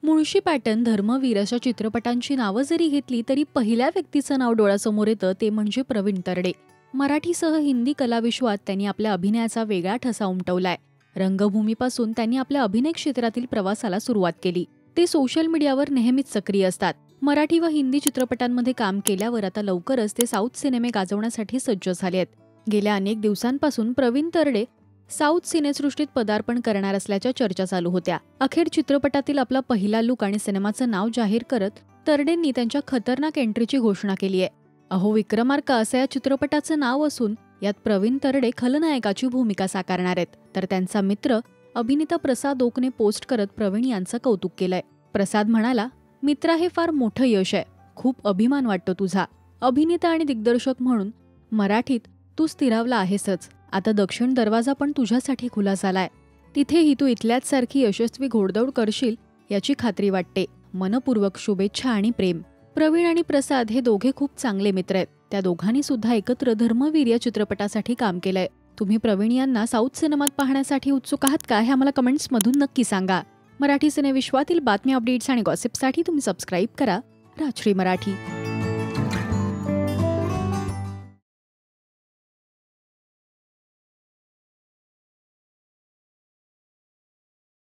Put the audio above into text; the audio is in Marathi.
मुळशी पॅटर्न, धर्मवीर अशा चित्रपटांची नावं जरी घेतली तरी पहिल्या व्यक्तीचं नाव डोळ्यासमोर येतं ते म्हणजे प्रवीण तरडे. मराठीसह हिंदी कलाविश्वात त्यांनी आपल्या अभिनयाचा वेगळा ठसा उमटवलाय. रंगभूमीपासून त्यांनी आपल्या अभिनय क्षेत्रातील प्रवासाला सुरुवात केली. ते सोशल मीडियावर नेहमीच सक्रिय असतात. मराठी व हिंदी चित्रपटांमध्ये काम केल्यावर आता लवकरच ते साऊथ सिनेमे गाजवण्यासाठी सज्ज झाले आहेत. गेल्या अनेक दिवसांपासून प्रवीण तरडे साऊथ सिनेसृष्टीत पदार्पण करणार असल्याच्या चर्चा चालू होत्या. अखेर चित्रपटातील आपला पहिला लुक आणि सिनेमाचं नाव जाहीर करत तरडेंनी त्यांच्या खतरनाक एंट्रीची घोषणा केली आहे. अहो विक्रमार्का असं या चित्रपटाचं नाव असून यात प्रवीण तरडे खलनायकाची भूमिका साकारणार आहेत. तर त्यांचा मित्र अभिनेता प्रसाद ओकने पोस्ट करत प्रवीण यांचं कौतुक केलंय. प्रसाद म्हणाला, मित्रा, हे फार मोठं यश आहे. खूप अभिमान वाटतो तुझा. अभिनेता आणि दिग्दर्शक म्हणून मराठीत तू स्थिरावला आहेसच. आता दक्षिण दरवाजा पण तुझ्यासाठी खुला झालाय. तिथेही तू इथल्याच सारखी यशस्वी घोडदौड करशील याची खात्री वाटते. मनपूर्वक शुभेच्छा आणि प्रेम. प्रवीण आणि प्रसाद हे दोघे खूप चांगले मित्र आहेत. त्या दोघांनी सुद्धा एकत्र धर्मवीर या चित्रपटासाठी काम केलंय. तुम्ही प्रवीण यांना साऊथ सिनेमात पाहण्यासाठी उत्सुक आहात का हे आम्हाला कमेंट्समधून नक्की सांगा. मराठी सिनेविश्वातील बातम्या, अपडेट्स आणि गॉसिपसाठी तुम्ही सबस्क्राईब करा राजश्री मराठी.